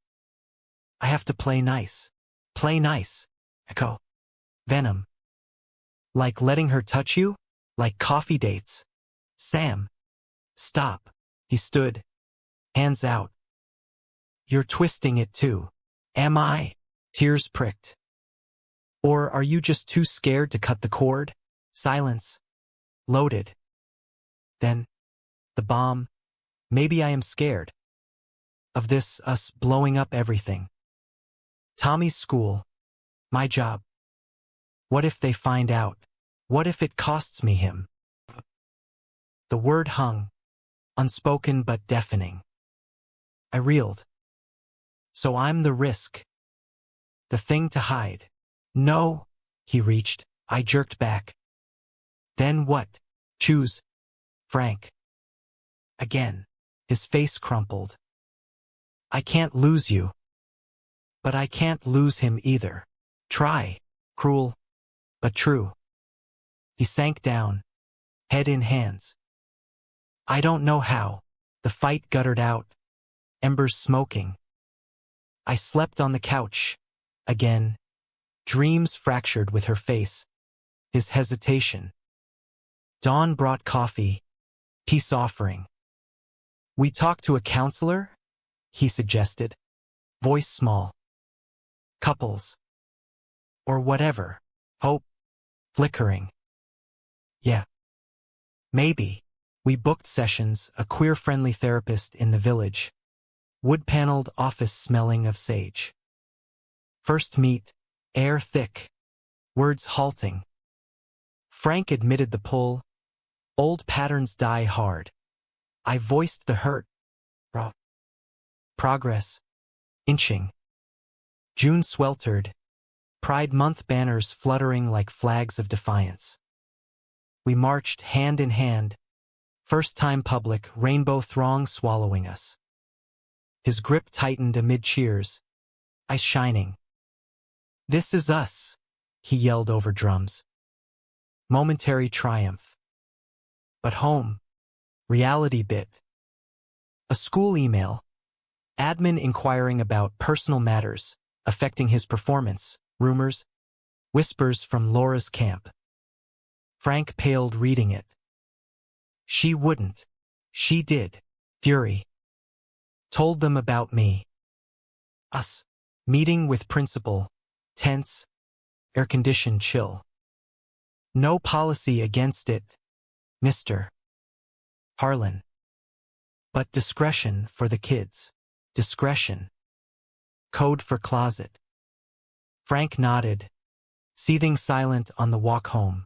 "I have to play nice." "Play nice." Echo. Venom. "Like letting her touch you?" "Like coffee dates." "Sam." "Stop." He stood, hands out. "You're twisting it too." "Am I?" Tears pricked. "Or are you just too scared to cut the cord?" Silence. Loaded. Then, the bomb. Maybe I am scared of this, us blowing up everything. Tommy's school. My job. What if they find out? What if it costs me him? The word hung, unspoken but deafening. I reeled. So I'm the risk. The thing to hide. No, he reached. I jerked back. Then what? Choose. Frank. Again. His face crumpled. I can't lose you. But I can't lose him either. Try. Cruel. But true. He sank down, head in hands. I don't know how. The fight guttered out, embers smoking. I slept on the couch. Again. Dreams fractured with her face. His hesitation. Dawn brought coffee. Peace offering. We talk to a counselor? He suggested. Voice small. Couples. Or whatever. Hope. Flickering. Yeah. Maybe. We booked sessions, a queer-friendly therapist in the village. Wood-paneled office smelling of sage. First meet, air thick. Words halting. Frank admitted the pull. Old patterns die hard. I voiced the hurt. Progress. Inching. June sweltered. Pride Month banners fluttering like flags of defiance. We marched hand in hand. First time public, rainbow throng swallowing us. His grip tightened amid cheers. Eyes shining. This is us, he yelled over drums. Momentary triumph. But home. Reality bit. A school email. Admin inquiring about personal matters affecting his performance. Rumors. Whispers from Laura's camp. Frank paled reading it. She wouldn't. She did. Fury. Told them about me. Us. Meeting with principal. Tense. Air-conditioned chill. No policy against it, Mr. Harlan. But discretion for the kids. Discretion. Code for closet. Frank nodded, seething silent on the walk home.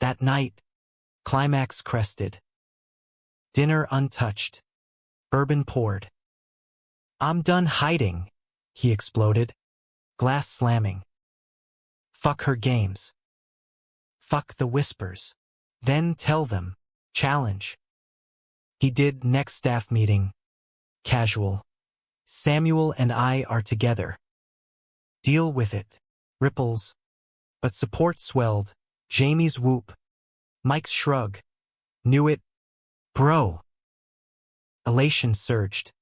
That night, climax crested. Dinner untouched. Bourbon poured. I'm done hiding, he exploded, glass slamming. Fuck her games. Fuck the whispers. Then tell them. Challenge. He did. Next staff meeting. Casual. Samuel and I are together. Deal with it. Ripples. But support swelled. Jamie's whoop. Mike's shrug. Knew it. Bro. Elation surged.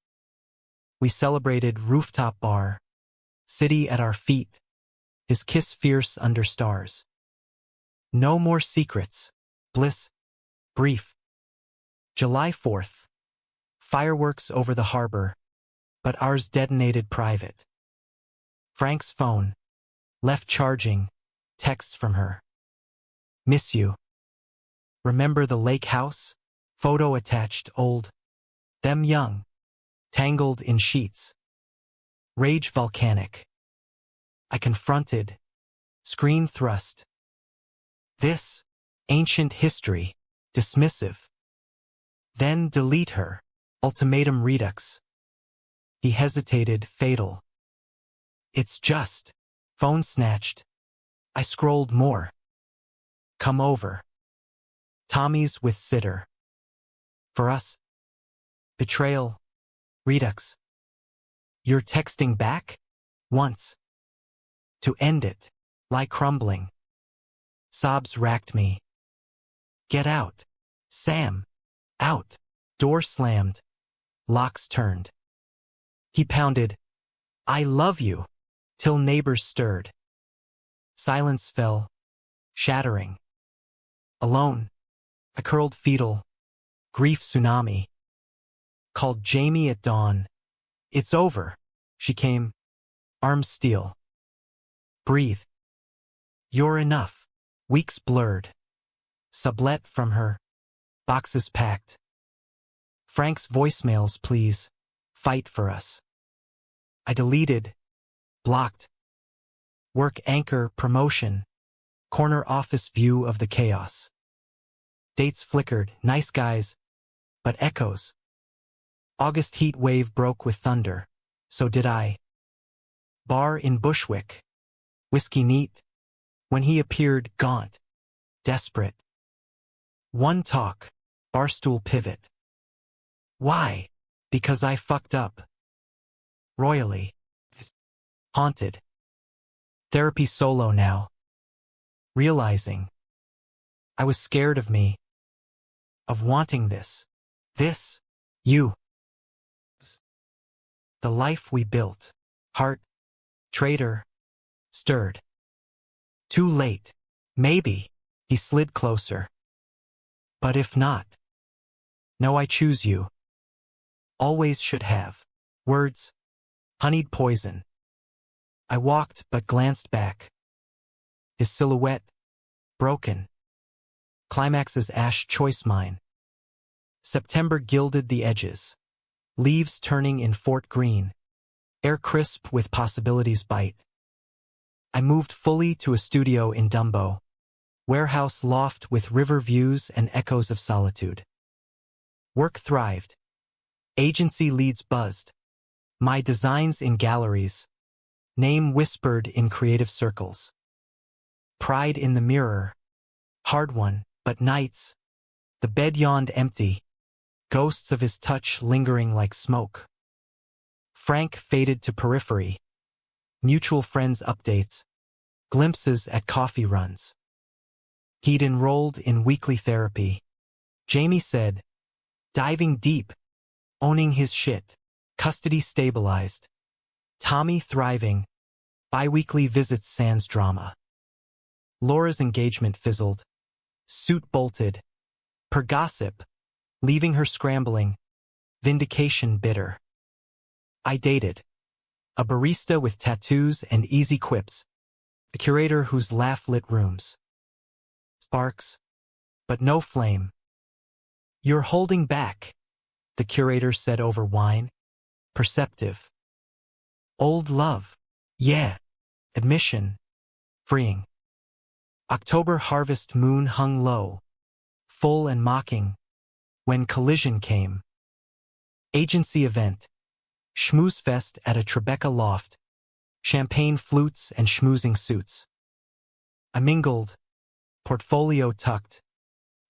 We celebrated rooftop bar. City at our feet. His kiss fierce under stars. No more secrets. Bliss. Brief. July 4th. Fireworks over the harbor. But ours detonated private. Frank's phone. Left charging. Texts from her. Miss you. Remember the lake house? Photo attached. Old. Them young. Tangled in sheets. Rage volcanic. I confronted. Screen thrust. This. Ancient history. Dismissive. Then delete her. Ultimatum redux. He hesitated. Fatal. It's just. Phone snatched. I scrolled more. Come over. Tommy's with sitter. For us. Betrayal. Redux. You're texting back? Once. To end it. Lie crumbling. Sobs racked me. Get out. Sam. Out. Door slammed. Locks turned. He pounded. I love you. Till neighbors stirred. Silence fell. Shattering. Alone. I curled fetal. Grief tsunami. Called Jamie at dawn. It's over. She came. Arms steel. Breathe. You're enough. Weeks blurred. Sublet from her. Boxes packed. Frank's voicemails, please. Fight for us. I deleted. Blocked. Work anchor, promotion. Corner office view of the chaos. Dates flickered, nice guys, but echoes. August heat wave broke with thunder. So did I. Bar in Bushwick. Whiskey neat. When he appeared, gaunt. Desperate. One talk. Barstool pivot. Why? Because I fucked up. Royally. Haunted. Therapy solo now. Realizing. I was scared of me. Of wanting this. This. You. The life we built. Heart. Traitor. Stirred. Too late. Maybe. He slid closer. But if not. No, I choose you. Always should have. Words. Honeyed poison. I walked but glanced back. His silhouette. Broken. Climax's ash choice mine. September gilded the edges. Leaves turning in Fort Greene. Air crisp with possibilities bite. I moved fully to a studio in Dumbo. Warehouse loft with river views and echoes of solitude. Work thrived. Agency leads buzzed. My designs in galleries. Name whispered in creative circles. Pride in the mirror. Hard one, but nights. The bed yawned empty. Ghosts of his touch lingering like smoke. Frank faded to periphery. Mutual friends updates. Glimpses at coffee runs. He'd enrolled in weekly therapy. Jamie said, diving deep, owning his shit, custody stabilized. Tommy thriving, bi-weekly visits sans drama. Laura's engagement fizzled, suit bolted, per gossip, leaving her scrambling, vindication bitter. I dated. A barista with tattoos and easy quips, a curator whose laugh lit rooms. Sparks, but no flame. You're holding back, the curator said over wine. Perceptive. Old love. Yeah. Admission. Freeing. October harvest moon hung low, full and mocking, when collision came. Agency event. Schmoozefest at a Tribeca loft. Champagne flutes and schmoozing suits. I mingled, portfolio tucked,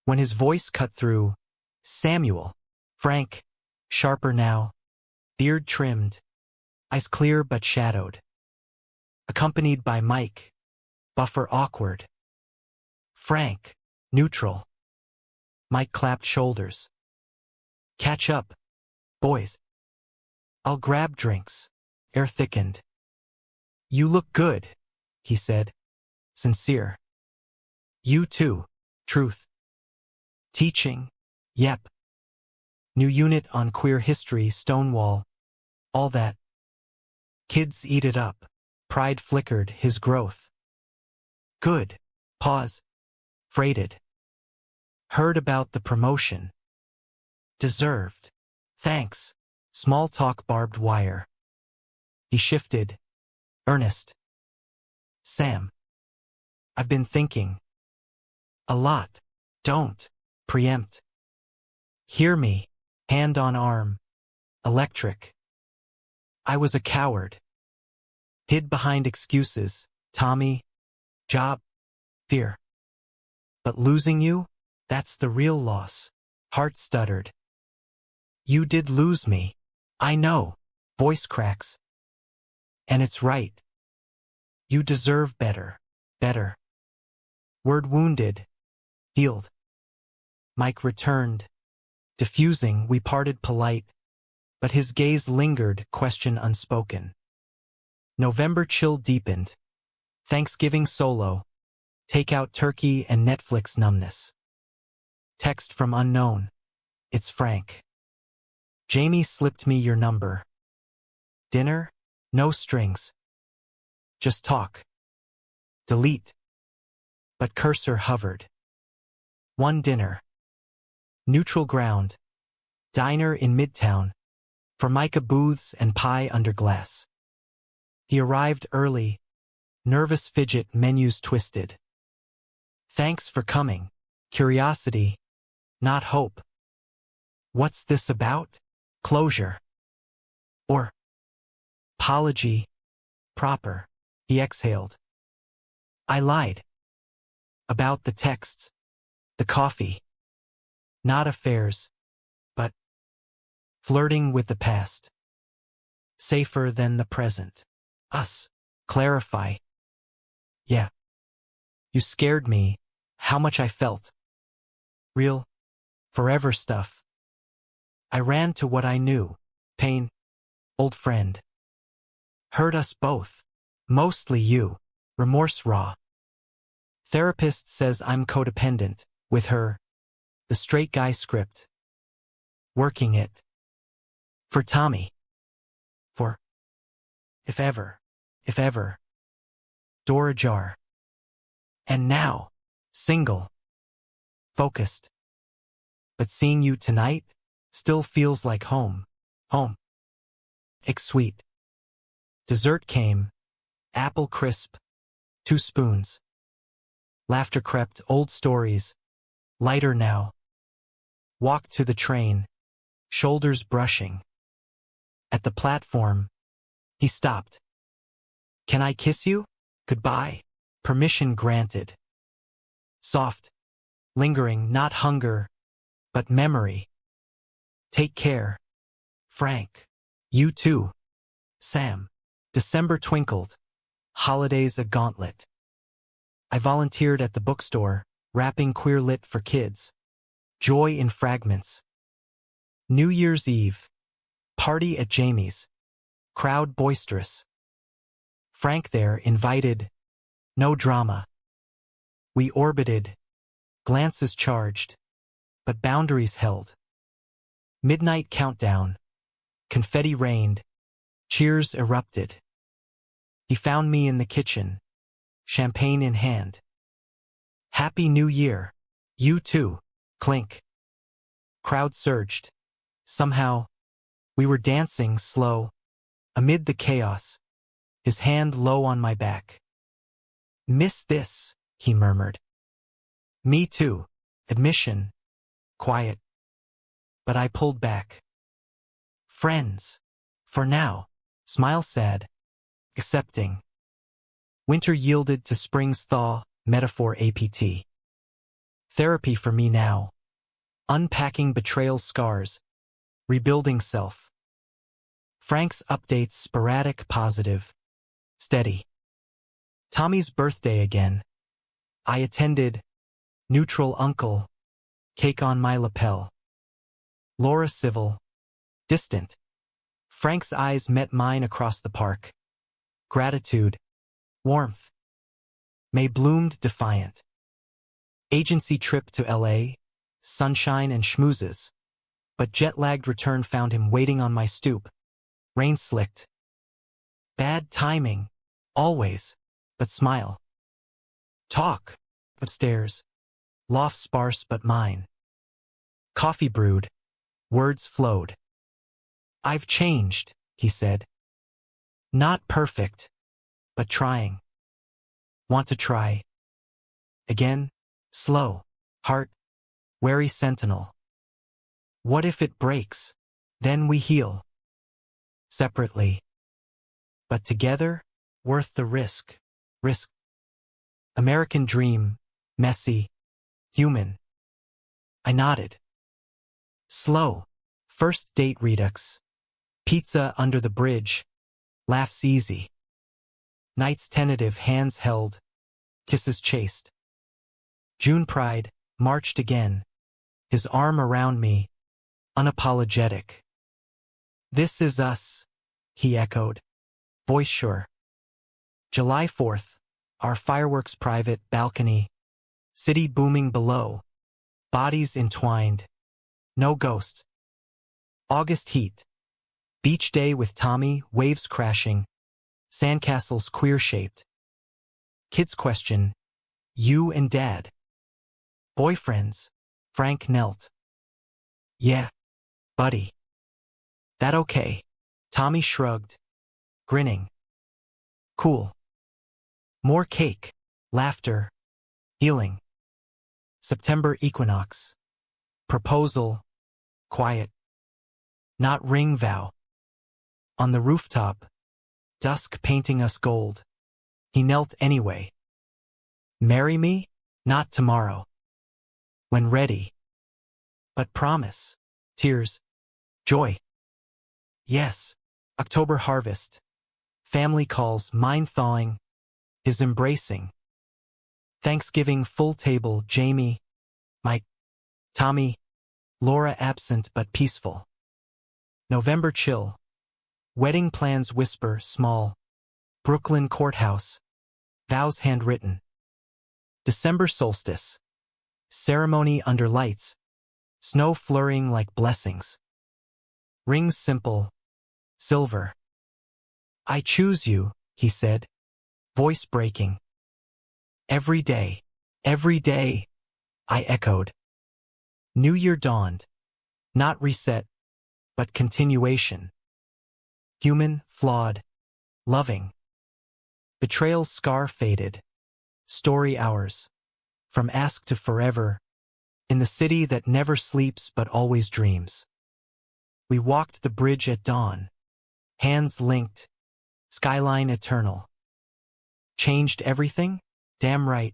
when his voice cut through. Samuel. Frank. Sharper now. Beard trimmed. Eyes clear but shadowed. Accompanied by Mike. Buffer awkward. Frank. Neutral. Mike clapped shoulders. Catch up, boys. I'll grab drinks. Air thickened. You look good, he said. Sincere. You too. Truth. Teaching. Yep. New unit on queer history, Stonewall. All that. Kids eat it up. Pride flickered his growth. Good. Pause. Freighted. Heard about the promotion. Deserved. Thanks. Small talk barbed wire. He shifted. Earnest. Sam. I've been thinking. A lot. Don't. Preempt. Hear me. Hand on arm. Electric. I was a coward. Hid behind excuses. Tommy. Job. Fear. But losing you? That's the real loss. Heart stuttered. You did lose me. I know. Voice cracks. And it's right. You deserve better. Better. Word wounded. Healed. Mike returned. Diffusing, we parted polite, but his gaze lingered, question unspoken. November chill deepened. Thanksgiving solo. Takeout turkey and Netflix numbness. Text from unknown. It's Frank. Jamie slipped me your number. Dinner? No strings. Just talk. Delete. But cursor hovered. One dinner. Neutral ground. Diner in Midtown. Formica booths and pie under glass. He arrived early. Nervous fidget menus twisted. Thanks for coming. Curiosity, not hope. What's this about? Closure. Or apology. Proper. He exhaled. I lied. About the texts. The coffee. Not affairs. But flirting with the past. Safer than the present. Us. Clarify. Yeah. You scared me. How much I felt. Real. Forever stuff. I ran to what I knew. Pain. Old friend. Hurt us both. Mostly you. Remorse raw. Therapist says I'm codependent. With her. The straight guy script. Working it. For Tommy. For. If ever. If ever. Door ajar. And now. Single. Focused. But seeing you tonight. Still feels like home. Home. Sweet. Dessert came. Apple crisp. 2 spoons. Laughter crept. Old stories. Lighter now. Walked to the train. Shoulders brushing. At the platform. He stopped. Can I kiss you? Goodbye. Permission granted. Soft. Lingering, not hunger, but memory. Take care. Frank. You too. Sam. December twinkled. Holidays a gauntlet. I volunteered at the bookstore, wrapping Queer Lit for kids. Joy in fragments. New Year's Eve. Party at Jamie's. Crowd boisterous. Frank there invited. No drama. We orbited. Glances charged. But boundaries held. Midnight countdown. Confetti rained. Cheers erupted. He found me in the kitchen. Champagne in hand. Happy New Year. You too. Clink. Crowd surged. Somehow, we were dancing slow. Amid the chaos. His hand low on my back. Miss this, he murmured. Me too. Admission. Quiet. But I pulled back. Friends. For now. Smile sad. Accepting. Winter yielded to spring's thaw. Metaphor APT. Therapy for me now. Unpacking betrayal scars. Rebuilding self. Frank's updates sporadic, positive. Steady. Tommy's birthday again. I attended. Neutral uncle. Cake on my lapel. Laura civil. Distant. Frank's eyes met mine across the park. Gratitude. Warmth. May bloomed defiant. Agency trip to LA. Sunshine and schmoozes. But jet-lagged return found him waiting on my stoop. Rain slicked. Bad timing. Always. But smile. Talk. Upstairs. Loft sparse but mine. Coffee brewed. Words flowed. I've changed, he said. Not perfect. But trying. Want to try. Again. Slow. Heart. Wary sentinel. What if it breaks? Then we heal. Separately. But together, worth the risk. Risk. American dream. Messy. Human. I nodded. Slow. First date redux. Pizza under the bridge. Laughs easy. Nights tentative, hands held. Kisses chased. June pride. Marched again. His arm around me. Unapologetic. This is us, he echoed. Voice sure. July 4th. Our fireworks private balcony. City booming below. Bodies entwined. No ghosts. August heat. Beach day with Tommy, waves crashing. Sandcastles queer-shaped. Kids question. You and Dad. Boyfriends. Frank knelt. Yeah, buddy. That okay? Tommy shrugged, grinning. Cool. More cake, laughter, healing. September equinox. Proposal, quiet. Not ring vow. On the rooftop, dusk painting us gold. He knelt anyway. Marry me? Not tomorrow. When ready. But promise. Tears. Joy. Yes. October harvest. Family calls, mind thawing, his embracing. Thanksgiving full table, Jamie, Mike, Tommy, Laura absent but peaceful. November chill. Wedding plans whisper, small. Brooklyn courthouse. Vows handwritten. December solstice. Ceremony under lights. Snow flurrying like blessings. Rings simple. Silver. I choose you, he said, voice breaking. Every day, I echoed. New Year dawned. Not reset, but continuation. Human, flawed, loving. Betrayal's scar faded. Story hours. From ask to forever. In the city that never sleeps but always dreams. We walked the bridge at dawn. Hands linked. Skyline eternal. Changed everything? Damn right.